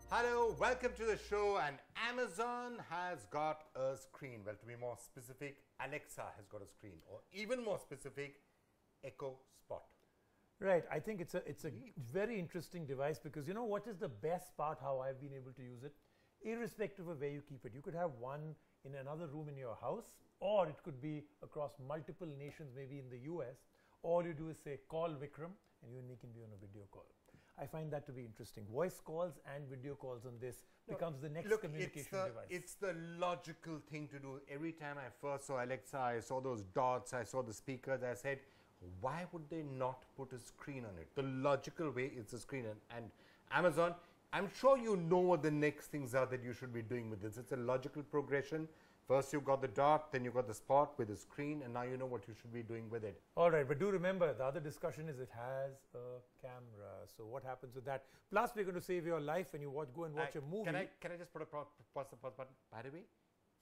Hello, welcome to the show. And Amazon has got a screen. Well, to be more specific, Alexa has got a screen, or even more specific, Echo Spot. Right. I think it's a very interesting device because you know what is the best part how I've been able to use it? Irrespective of where you keep it. You could have one in another room in your house, or it could be across multiple nations, maybe in the US. All you do is say, call Vikram, and you and me can be on a video call. I find that to be interesting. Voice calls and video calls on this becomes the next communication device. It's the logical thing to do. Every time I first saw Alexa, I saw those dots, I saw the speakers, I said, why would they not put a screen on it? The logical way is a screen. And Amazon, I'm sure you know what the next things are that you should be doing with this. It's a logical progression. First you got the dot, then you got the spot with the screen, and now you know what you should be doing with it. All right, but do remember, the other discussion is it has a camera. So what happens with that? Plus, we're going to save your life when you go and watch a movie. Can I just put a pause button? By the way,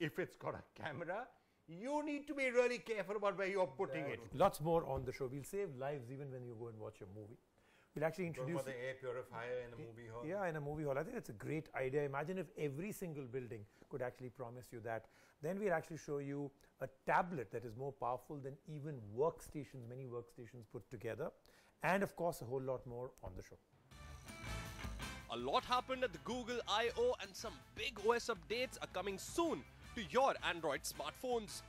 if it's got a camera, you need to be really careful about where you're putting it. Lots more on the show. We'll save lives even when you go and watch a movie. We'll actually introduce the air purifier in a movie hall. Yeah, in a movie hall. I think it's a great idea. Imagine if every single building could actually promise you that. Then we'll actually show you a tablet that is more powerful than even workstations, many workstations put together. And of course, a whole lot more on the show. A lot happened at the Google I/O and some big OS updates are coming soon to your Android smartphones.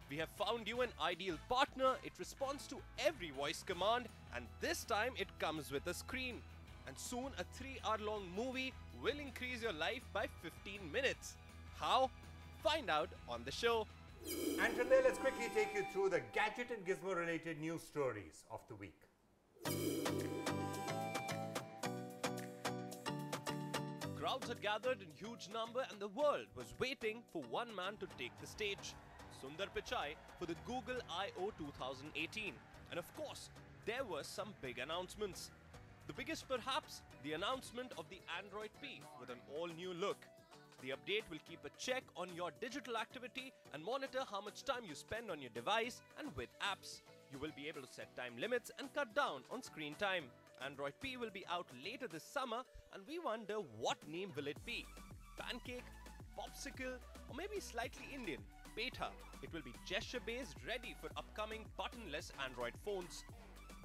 We have found you an ideal partner. It responds to every voice command, and this time it comes with a screen. And soon a 3-hour-long movie will increase your life by 15 minutes. How? Find out on the show. And today, let's quickly take you through the gadget and gizmo related news stories of the week. Crowds had gathered in huge number and the world was waiting for one man to take the stage. Sundar Pichai for the Google I/O 2018. And of course, there were some big announcements. The biggest perhaps, the announcement of the Android P with an all-new look. The update will keep a check on your digital activity and monitor how much time you spend on your device and with apps. You will be able to set time limits and cut down on screen time. Android P will be out later this summer and we wonder what name will it be? Pancake, Popsicle, or maybe slightly Indian? Beta. It will be gesture-based, ready for upcoming buttonless Android phones.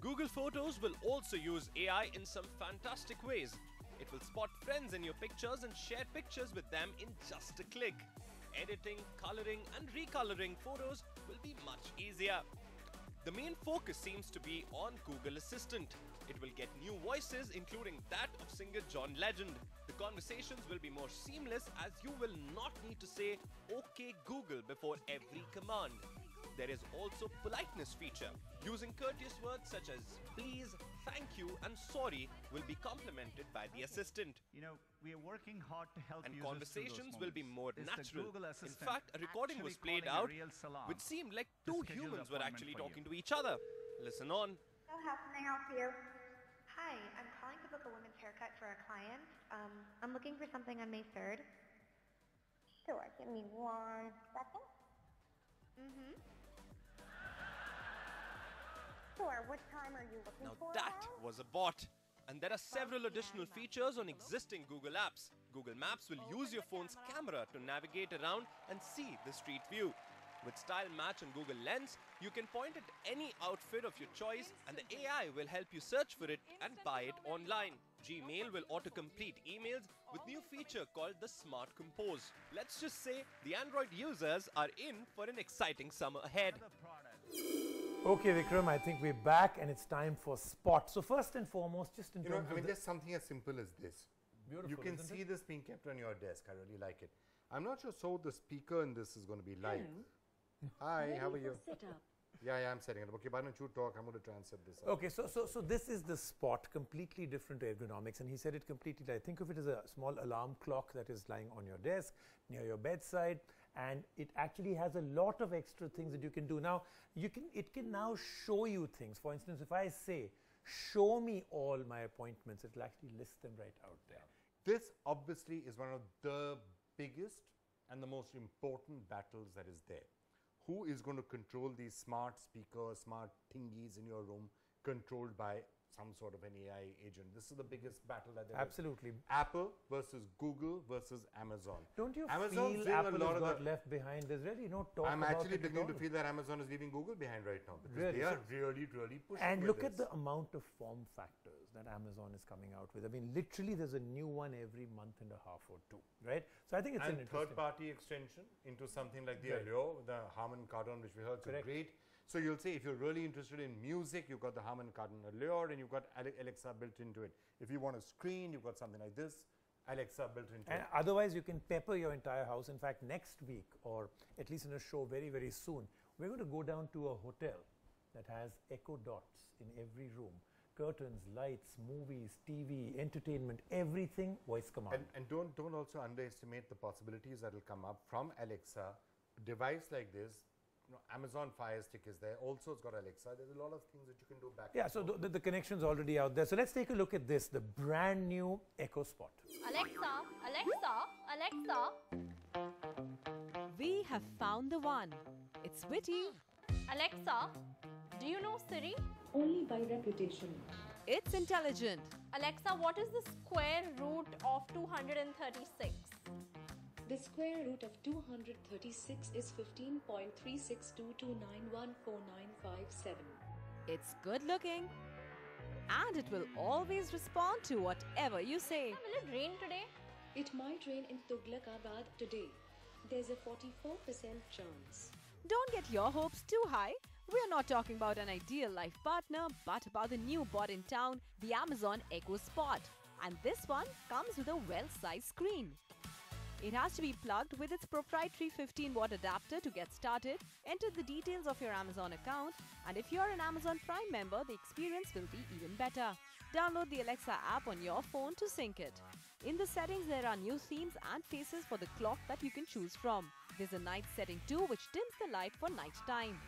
Google Photos will also use AI in some fantastic ways. It will spot friends in your pictures and share pictures with them in just a click. Editing, coloring and recoloring photos will be much easier. The main focus seems to be on Google Assistant. It will get new voices, including that of singer John Legend. The conversations will be more seamless as you will not need to say OK Google before every command. There is also politeness feature. Using courteous words such as please, thank you and sorry will be complemented by the assistant. You know, we are working hard to help and users conversations will be more natural. In Assistant fact, a recording was played out which seemed like two humans were actually talking to each other. Listen on. So how can I help you? Hi, I'm calling to book a women's haircut for a client. I'm looking for something on May 3rd. Sure, give me 1 second. Mm-hmm. Sure, what time are you looking for? Now that was a bot. And there are several additional features on existing Google apps. Google Maps will use your phone's camera to navigate around and see the street view. With Style Match and Google Lens, you can point at any outfit of your choice and the AI will help you search for it and buy it online. Gmail will autocomplete emails with new feature called the Smart Compose. Let's just say the Android users are in for an exciting summer ahead. Okay, Vikram, I think we're back and it's time for Spot. So first and foremost, just in terms of there's something as simple as this. Beautiful, you can see this being kept on your desk. I really like it. I'm not sure so the speaker in this is going to be live. Hi, how are you? Yeah, I'm setting it up. Okay, why don't you talk? I'm going to try and set this up. Okay, so this is the Spot, completely different ergonomics, and he said it completely. I think of it as a small alarm clock that is lying on your desk, near your bedside, and it actually has a lot of extra things that you can do. Now, it can now show you things. For instance, if I say, show me all my appointments, it will actually list them right out there. This obviously is one of the biggest and the most important battles that is there. Who is going to control these smart speakers, smart thingies in your room controlled by some sort of an AI agent. This is the biggest battle that there is. Absolutely. Apple versus Google versus Amazon. Don't you Amazon's feel doing a Apple lot has of got left behind? There's really no talk I'm about actually it at beginning to all. feel that Amazon is leaving Google behind right now because Really? they are really pushing. And with look at this. the amount of form factors that Amazon is coming out with. I mean, literally, there's a new one every month and a half or two, right? So I think it's an and interesting. third-party extension into something like the Right. Allure, the Harman Kardon, which we heard so Correct. great. So you'll say if you're really interested in music, you've got the Harman Kardon Allure, and you've got Alexa built into it. If you want a screen, you've got something like this, Alexa built into And it. otherwise, you can pepper your entire house. In fact, next week, or at least in a show very soon, we're going to go down to a hotel that has Echo Dots in every room. Curtains, lights, movies, TV, entertainment, everything voice command. And don't also underestimate the possibilities that will come up from Alexa. A device like this, Amazon Fire Stick is there. Also, it's got Alexa. There's a lot of things that you can do back. Yeah, and so forth. the connection's already out there. So let's take a look at this, the brand new Echo Spot. Alexa, Alexa, Alexa. We have found the one. It's witty, Alexa, do you know Siri? Only by reputation. it's intelligent, Alexa, what is the square root of 236? The square root of 236 is 15.3622914957. it's good looking, and it will always respond to whatever you say. Will it rain today? It might rain in Tughlakabad today. There's a 44% chance. Don't get your hopes too high. We're not talking about an ideal life partner, but about the new bot in town, the Amazon Echo Spot. And this one comes with a well-sized screen. It has to be plugged with its proprietary 15-watt adapter to get started. Enter the details of your Amazon account, and if you're an Amazon Prime member, the experience will be even better. Download the Alexa app on your phone to sync it. In the settings, there are new themes and faces for the clock that you can choose from. There's a night setting too, which dims the light for nighttime.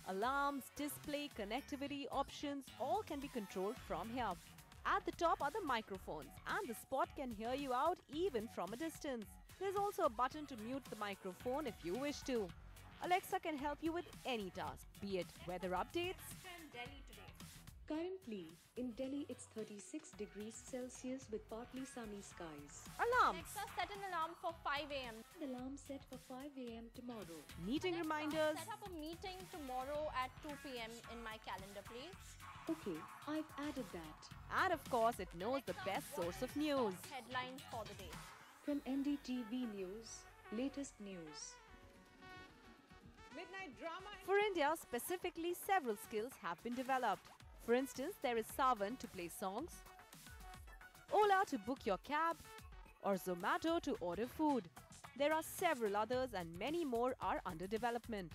Alarms, display, connectivity, options, all can be controlled from here. At the top are the microphones, and the Spot can hear you out even from a distance. There's also a button to mute the microphone if you wish to. Alexa can help you with any task, be it weather updates, Currently, in Delhi it's 36 degrees Celsius with partly sunny skies. alarms, Alexa, set an alarm for 5 a.m. Alarm set for 5 a.m. tomorrow. meeting Alexa, reminders, set up a meeting tomorrow at 2 p.m. in my calendar, please. Okay, I've added that. and of course, it knows the Alexa, best what source is of the news. top headlines for the day? From NDTV News, latest news. For India, specifically, several skills have been developed. For instance, there is Savan to play songs, Ola to book your cab, or Zomato to order food. There are several others, and many more are under development.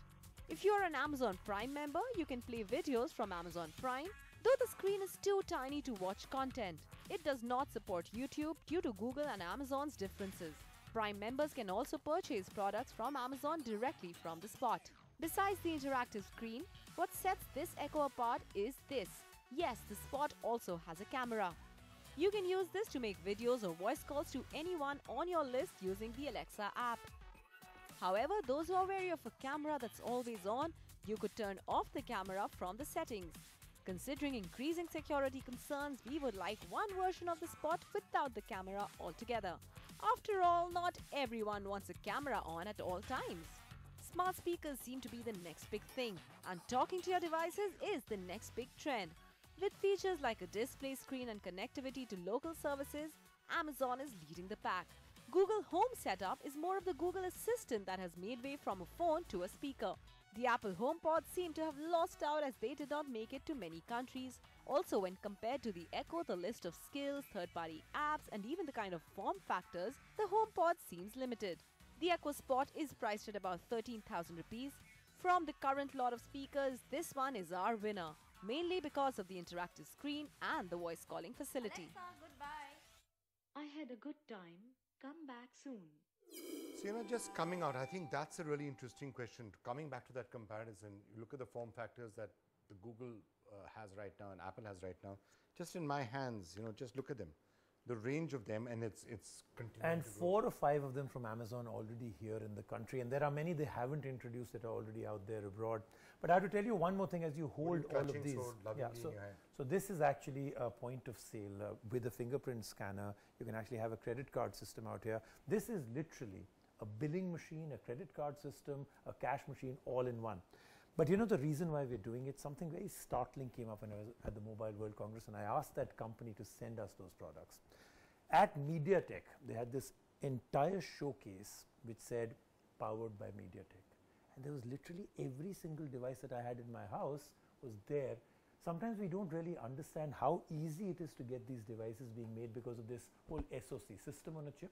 If you are an Amazon Prime member, you can play videos from Amazon Prime, though the screen is too tiny to watch content. It does not support YouTube due to Google and Amazon's differences. Prime members can also purchase products from Amazon directly from the Spot. Besides the interactive screen, what sets this Echo apart is this. Yes, the Spot also has a camera. You can use this to make videos or voice calls to anyone on your list using the Alexa app. However, those who are wary of a camera that's always on, you could turn off the camera from the settings. Considering increasing security concerns, we would like one version of the Spot without the camera altogether. After all, not everyone wants a camera on at all times. Smart speakers seem to be the next big thing, and talking to your devices is the next big trend. With features like a display screen and connectivity to local services, Amazon is leading the pack. Google Home setup is more of the Google Assistant that has made way from a phone to a speaker. The Apple HomePod seemed to have lost out as they did not make it to many countries. Also, when compared to the Echo, the list of skills, third-party apps, and even the kind of form factors, the HomePod seems limited. The Echo Spot is priced at about 13,000 rupees. From the current lot of speakers, this one is our winner, mainly because of the interactive screen and the voice calling facility. Alexa, goodbye. I had a good time. Come back soon. So, just coming out, I think that's a really interesting question. Coming back to that comparison, you look at the form factors that the Google has right now and Apple has right now. Just in my hands, just look at them. The range of them, and it's continuing And to grow. 4 or 5 of them from Amazon already here in the country. And there are many they haven't introduced that are already out there abroad. But I have to tell you one more thing as you hold all of clutching these. so lovingly so, in your hand? so this is actually a point of sale with a fingerprint scanner. You can actually have a credit card system out here. This is literally a billing machine, a credit card system, a cash machine, all in one. But you know the reason why we're doing it, something very startling came up when I was at the Mobile World Congress, and I asked that company to send us those products. At MediaTek, they had this entire showcase which said powered by MediaTek. And there was literally every single device that I had in my house was there. Sometimes we don't really understand how easy it is to get these devices being made because of this whole SoC, system on a chip.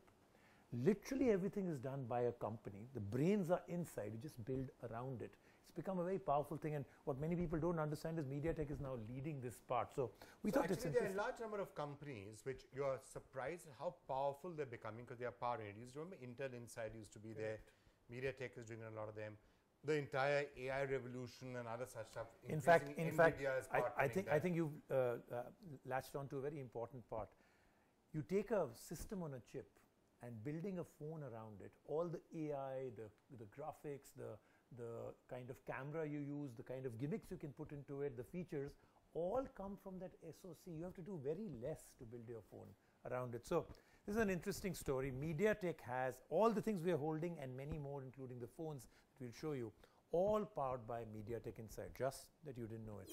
Literally everything is done by a company. The brains are inside, you just build around it. It's become a very powerful thing, and what many people don't understand is MediaTek is now leading this part. So we thought it's actually there are interesting. a large number of companies which you are surprised at how powerful they're becoming because they are powering it. You remember Intel Inside used to be there. MediaTek is doing a lot of them. The entire AI revolution and other such stuff. In fact, NVIDIA is I think you've latched on to a very important part. You take a system on a chip and building a phone around it, all the AI, the graphics, the kind of camera you use, the kind of gimmicks you can put into it, the features, all come from that SoC. You have to do very less to build your phone around it. So this is an interesting story. MediaTek has all the things we are holding and many more, including the phones that we'll show you, all powered by MediaTek inside, just that you didn't know it.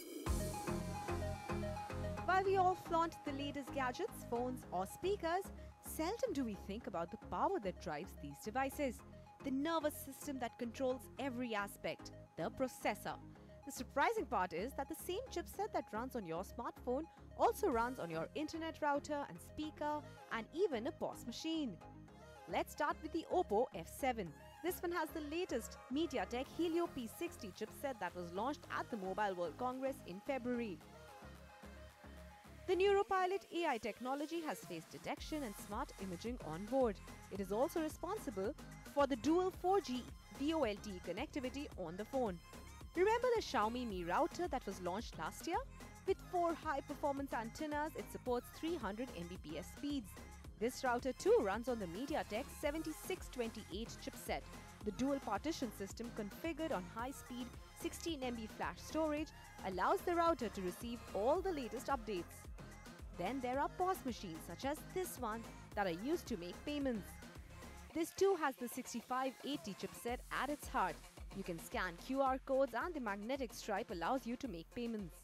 While we all flaunt the latest gadgets, phones or speakers, seldom do we think about the power that drives these devices. The nervous system that controls every aspect, the processor. The surprising part is that the same chipset that runs on your smartphone also runs on your internet router and speaker and even a POS machine. Let's start with the Oppo F7. This one has the latest MediaTek Helio P60 chipset that was launched at the Mobile World Congress in February. The NeuroPilot AI technology has face detection and smart imaging on board. It is also responsible for the dual 4G VoLTE connectivity on the phone. Remember the Xiaomi Mi router that was launched last year? With 4 high-performance antennas, it supports 300 Mbps speeds. This router too runs on the MediaTek 7628 chipset. The dual partition system configured on high-speed 16 MB flash storage allows the router to receive all the latest updates. Then there are POS machines such as this one that are used to make payments. This too has the 6580 chipset at its heart. You can scan QR codes and the magnetic stripe allows you to make payments.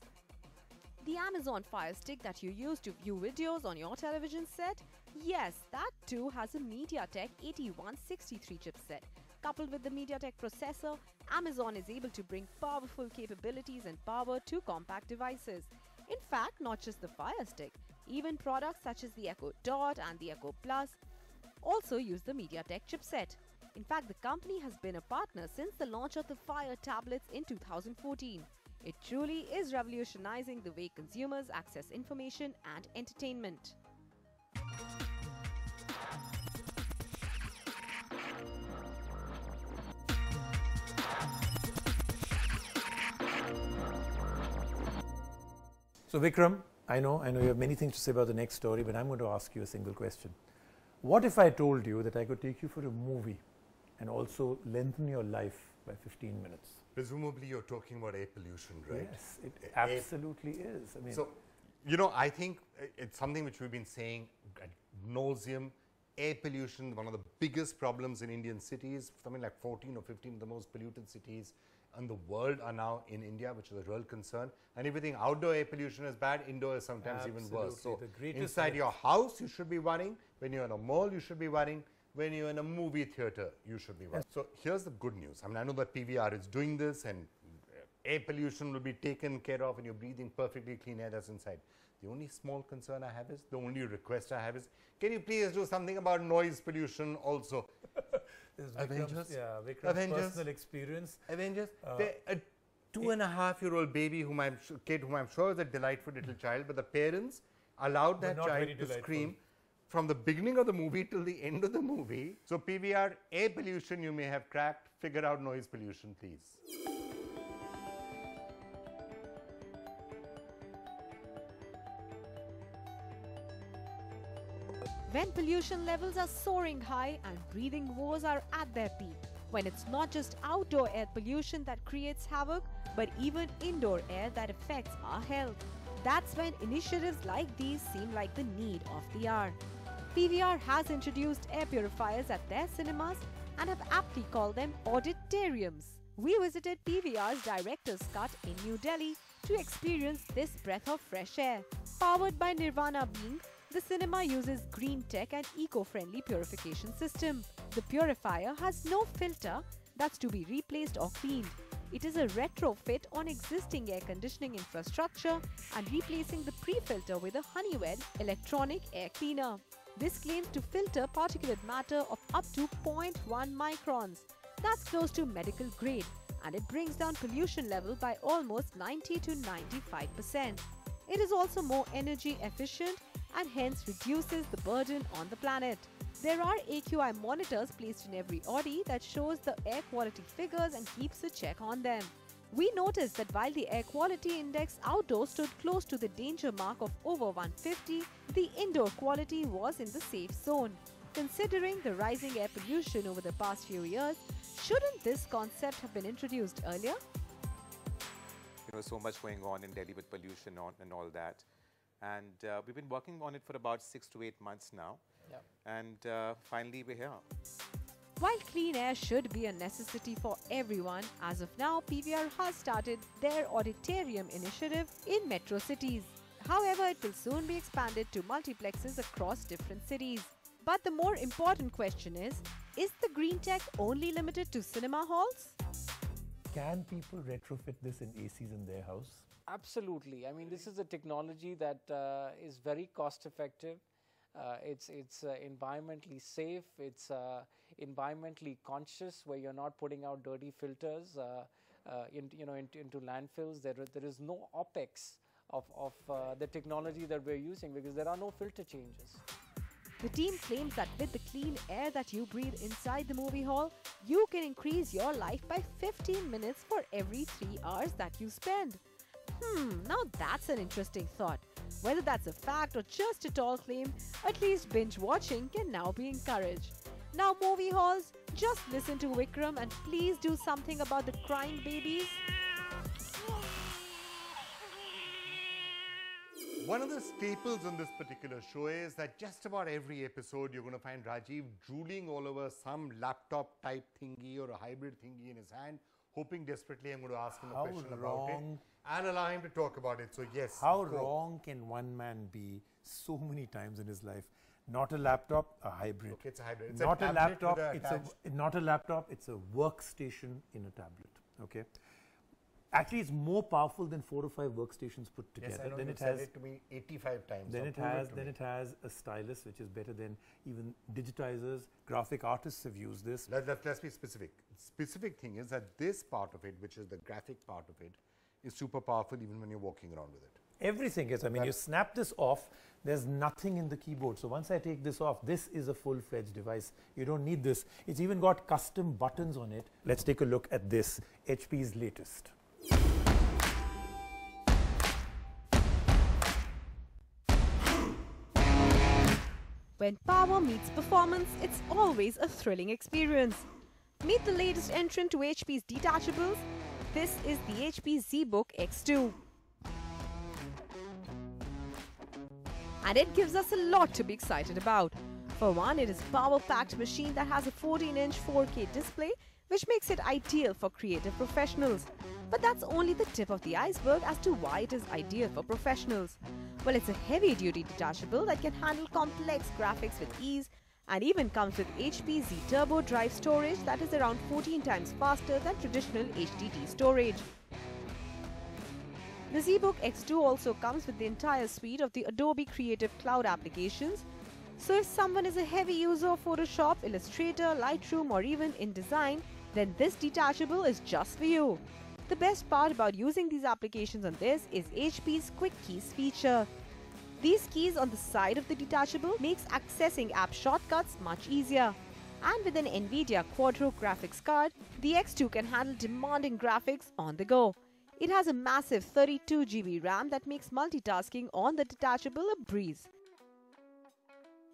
The Amazon Fire Stick that you use to view videos on your television set? Yes, that too has a MediaTek 8163 chipset. Coupled with the MediaTek processor, Amazon is able to bring powerful capabilities and power to compact devices. In fact, not just the Fire Stick, even products such as the Echo Dot and the Echo Plus also use the MediaTek chipset. In fact, the company has been a partner since the launch of the Fire tablets in 2014. It truly is revolutionizing the way consumers access information and entertainment. So Vikram, I know you have many things to say about the next story, but I'm going to ask you a single question. What if I told you that I could take you for a movie and also lengthen your life by 15 minutes? Presumably you're talking about air pollution, right? Yes, it absolutely is. I mean, so, you know, I think it's something which we've been saying ad nauseum. Air pollution, one of the biggest problems in Indian cities. Something like 14 or 15 of the most polluted cities in the world are now in India, which is a real concern. And if you think outdoor air pollution is bad, indoor is sometimes even worse. So inside your house, you should be worrying. When you're in a mall, you should be worrying. When you're in a movie theater, you should be worrying. So here's the good news. I mean, I know that PVR is doing this and air pollution will be taken care of and you're breathing perfectly clean air that's inside. The only small concern I have is, the only request I have is, can you please do something about noise pollution also? Avengers? Yeah, Vikram's personal experience. Avengers. A 2.5-year-old baby whom I'm sure is a delightful little child, but the parents allowed that child to scream from the beginning of the movie till the end of the movie. So PVR, air pollution you may have cracked, figure out noise pollution, please. When pollution levels are soaring high and breathing woes are at their peak, when it's not just outdoor air pollution that creates havoc, but even indoor air that affects our health. That's when initiatives like these seem like the need of the hour. PVR has introduced air purifiers at their cinemas and have aptly called them auditoriums. We visited PVR's director's cut in New Delhi to experience this breath of fresh air. Powered by Nirvana Being, the cinema uses green tech and eco-friendly purification system. The purifier has no filter that's to be replaced or cleaned. It is a retrofit on existing air conditioning infrastructure and replacing the pre-filter with a Honeywell electronic air cleaner. This claims to filter particulate matter of up to 0.1 microns. That's close to medical grade, and it brings down pollution level by almost 90 to 95%. It is also more energy efficient and hence reduces the burden on the planet. There are AQI monitors placed in every Audi that shows the air quality figures and keeps a check on them. We noticed that while the air quality index outdoors stood close to the danger mark of over 150, the indoor quality was in the safe zone. Considering the rising air pollution over the past few years, shouldn't this concept have been introduced earlier? So much going on in Delhi with pollution and all that. And we've been working on it for about 6 to 8 months now. Yep. And finally we're here. While clean air should be a necessity for everyone, as of now, PVR has started their auditorium initiative in metro cities. However, it will soon be expanded to multiplexes across different cities. But the more important question is the green tech only limited to cinema halls? Can people retrofit this in ACs in their house? Absolutely. I mean, this is a technology that is very cost effective. It's environmentally safe. It's environmentally conscious, where you're not putting out dirty filters into landfills. There is no OPEX of the technology that we're using, because there are no filter changes. The team claims that with the clean air that you breathe inside the movie hall, you can increase your life by 15 minutes for every 3 hours that you spend. Now that's an interesting thought. Whether that's a fact or just a tall claim, at least binge watching can now be encouraged. Now movie halls, just listen to Vikram and please do something about the crying babies. One of the staples on this particular show is that just about every episode you're going to find Rajiv drooling all over some laptop type thingy or a hybrid thingy in his hand, hoping desperately I'm going to ask him a question about it and allow him to talk about it. So yes. How wrong can one man be so many times in his life? Not a laptop, a hybrid. Okay, it's a hybrid. It's not a a laptop, not a laptop, it's a workstation in a tablet. Okay. Actually, it's more powerful than 4 or 5 workstations put together. Yes, I know. Then it said it to me 85 times. Then it has a stylus, which is better than even digitizers. Graphic artists have used this. Let's be specific. Specific thing is that this part of it, which is the graphic part of it, is super powerful even when you're walking around with it. Everything is. I mean, you snap this off, there's nothing in the keyboard. So once I take this off, this is a full-fledged device. You don't need this. It's even got custom buttons on it. Let's take a look at this, HP's latest. When power meets performance, it's always a thrilling experience. Meet the latest entrant to HP's detachables. This is the HP ZBook X2. And it gives us a lot to be excited about. For one, it is a power-packed machine that has a 14-inch 4K display, which makes it ideal for creative professionals. But that's only the tip of the iceberg as to why it is ideal for professionals. Well, it's a heavy-duty detachable that can handle complex graphics with ease and even comes with HP Z Turbo drive storage that is around 14 times faster than traditional HDD storage. The ZBook X2 also comes with the entire suite of the Adobe Creative Cloud applications. So if someone is a heavy user of Photoshop, Illustrator, Lightroom or even InDesign, then this detachable is just for you. The best part about using these applications on this is HP's Quick Keys feature. These keys on the side of the detachable makes accessing app shortcuts much easier. And with an NVIDIA Quadro graphics card, the X2 can handle demanding graphics on the go. It has a massive 32 GB RAM that makes multitasking on the detachable a breeze.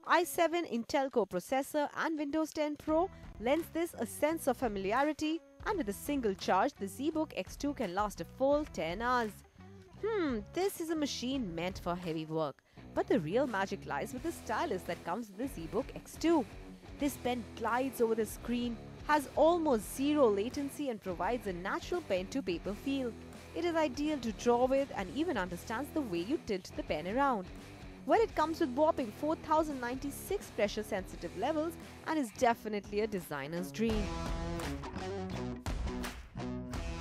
i7 Intel Core processor and Windows 10 Pro lends this a sense of familiarity, and with a single charge, the ZBook X2 can last a full 10 hours. This is a machine meant for heavy work. But the real magic lies with the stylus that comes with the ZBook X2. This pen glides over the screen, has almost zero latency and provides a natural pen-to-paper feel. It is ideal to draw with and even understands the way you tilt the pen around. Well, it comes with whopping 4096 pressure-sensitive levels and is definitely a designer's dream.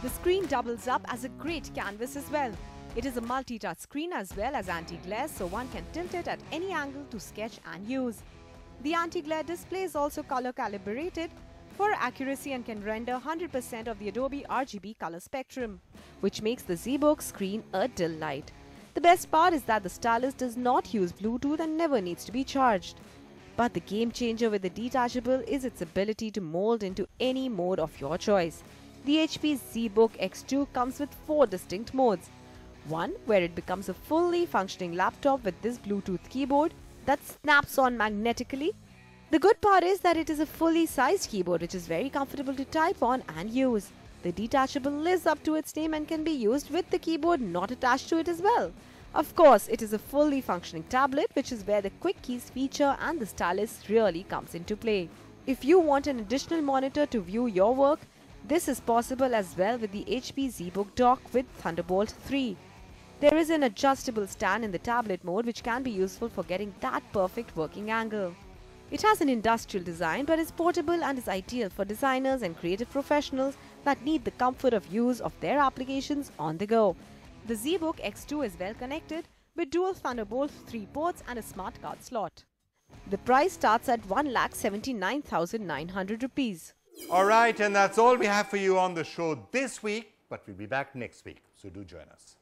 The screen doubles up as a great canvas as well. It is a multi-touch screen as well as anti-glare, so one can tilt it at any angle to sketch and use. The anti-glare display is also color calibrated for accuracy and can render 100% of the Adobe RGB color spectrum, which makes the ZBook screen a delight. The best part is that the stylus does not use Bluetooth and never needs to be charged. But the game changer with the detachable is its ability to mold into any mode of your choice. The HP ZBook X2 comes with 4 distinct modes. One where it becomes a fully functioning laptop with this Bluetooth keyboard that snaps on magnetically. The good part is that it is a fully sized keyboard which is very comfortable to type on and use. The detachable lives up to its name and can be used with the keyboard not attached to it as well. Of course, it is a fully functioning tablet, which is where the quick keys feature and the stylus really comes into play. If you want an additional monitor to view your work, this is possible as well with the HP ZBook dock with Thunderbolt 3. There is an adjustable stand in the tablet mode which can be useful for getting that perfect working angle. It has an industrial design but is portable and is ideal for designers and creative professionals that need the comfort of use of their applications on the go. The ZBook X2 is well connected with dual Thunderbolt 3 ports and a smart card slot. The price starts at 1,79,900 rupees. Alright, and that's all we have for you on the show this week, but we'll be back next week, so do join us.